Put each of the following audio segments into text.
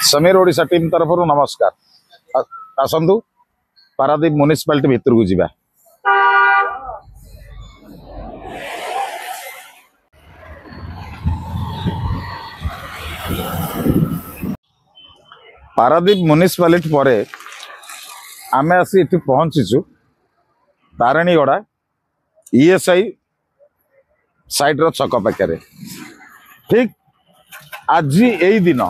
Sameer Odisha team तरफ नमस्कार। आसतु Paradip municipality भितर को जीवा। पारादीप म्युनिसिपालिटी परे आमे आसी इठी पहुंचीचु तारणीगड़ा ईएसआई साइड रो छक पाखे। ठीक आज यही दिन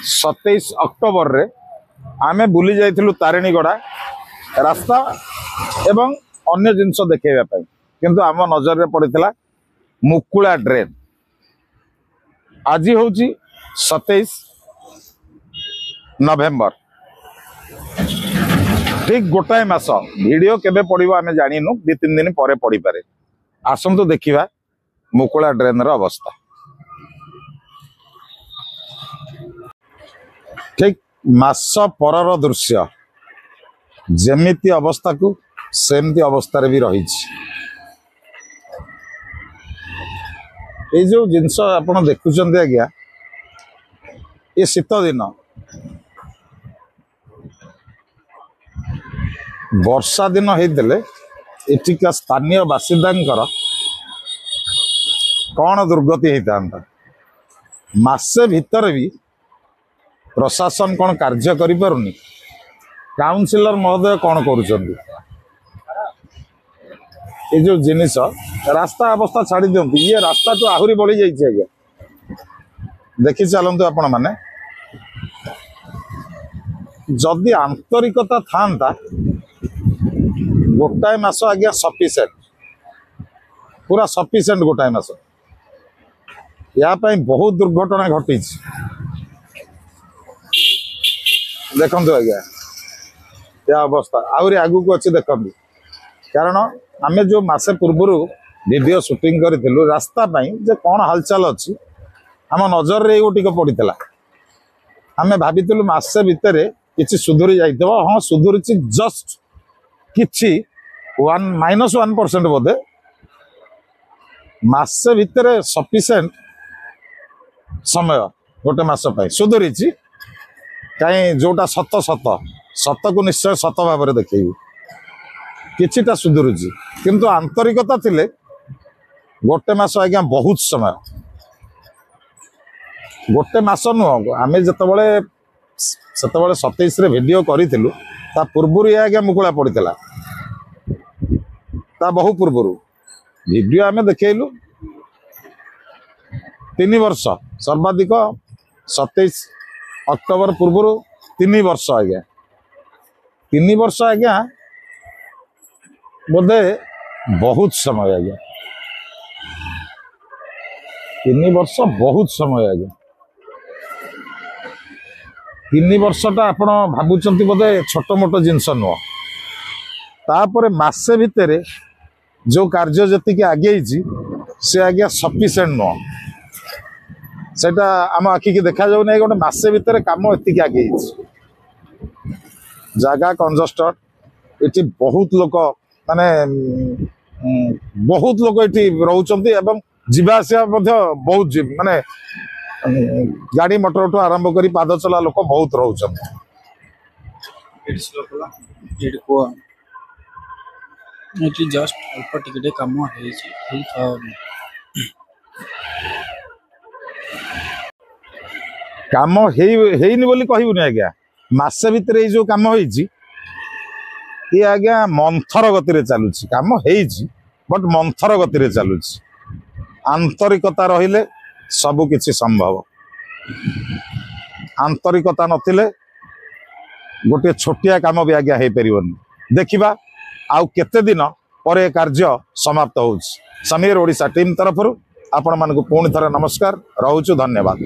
27 अक्टोबर रे आमे बुली जाइथिलु तारणीगड़ा रास्ता एवं अन्य जिनस देखैबा पई, किंतु आम नजर रे पड़ितला मुकुला ड्रेन। आज होची 27 नवेम्बर, ठीक गोटाए मास। वीडियो केबे पड़िबो आमे जानिनु, 2-3 दिन परे पड़ी पारे। आसंतु देखिबा मुकुला ड्रेन रो अवस्था। ठीक मास परर दृश्य जेमिति अवस्था को सेमती अवस्था रे भी रही। ये जो जिनस आपण देखुचंदी आज्ञा, ये शीत दिन वर्षा दिन होते एठिका स्थानीय बासिंदा कौन दुर्गति होता। मासे भितर भी प्रशासन कौन कार्य करि पारुनी, काउंसिलर महोदय कौन करुचंदी। ये जो जिनिस रास्ता अवस्था छाड़ी दियंती, ये रास्ता तो आहुरी बढ़ी जाइए आज्ञा। देखि चलंतु आपण माने, जदि आंतरिकता थांता गोटाए मास आज्ञा सफिशिएंट, पूरा सफिशिएंट गोटाए मास। या बहुत दुर्घटना घटी। देखंतु आज्ञा या अवस्था आहुरी आगु को अच्छी देखंतु। कारण आमे जो मासे पूर्व वीडियो शूटिंग करिथिलु रास्ता पई जे कोन हालचाल अछि आम नजर रे गोटी को पड़ितला। आमे भाबिथिलु मासे भितरे किछि सुधुरी जाइतबो। हां सुधुरीछि, जस्ट किछि -1% बोधे। मासे भितरे सफिशिएंट समय गोटे मास पई सुधुरीछि। कहीं जोटा सत सत सत को निश्चय सत भाव में देखी किछिटा सुधुरुची, किंतु आंतरिकता थिले गोटे मास आज्ञा बहुत समय। गोटे मास नुह, आमे जतबळे 27 रे वीडियो करिथिलु ता पूर्वरु आज्ञा मुकुला पड़ितला। ता बहु पूर्वरु वीडियो आमे देखैलु 3 वर्ष सर्वाधिक 27 अक्टोबर पूर्व 3 वर्ष आज्ञा। 3 वर्ष आज्ञा बोधे बहुत समय आज्ञा। 3 वर्ष बहुत समय आज्ञा। 3 वर्षटा आपण भाबुचंती बोधे छोट मोट जिनस नुह। तापरे मासे भितरे जो कार्य जति आगे से आज्ञा सफिशिएंट नुह। सेटा आम आखि की देखा जाऊ नहीं। गोटे मासे भितर काम एतिक आगे जगह कंजस्टेड। इटी बहुत लोक माने बहुत लोक इटी रहउचंती एवं जीवा आसिया बहुत माने गाड़ी मोटर ठू आरंभ करी पाद चला लोक बहुत रहउचंती। जस्ट अल्प टिके काम काम हेनी बोली कहबुनि आज्ञा। मासे भितर ये जो काम होइछि ये आज्ञा मंथर गति रे चलुछि। काम हेइछि बट मंथर गति रे चलुछि। आंतरिकता रहिले सब किछि संभव। आंतरिकता नथिले गोटे छोटिया काम भी आज्ञा हे परिबनि। देखिबा आउ केते दिन परे कार्य समाप्त होउछि। समीर ओडिशा टीम तरफरु आपण मानकु पुणी थरे नमस्कार। रहउछु, धन्यवाद।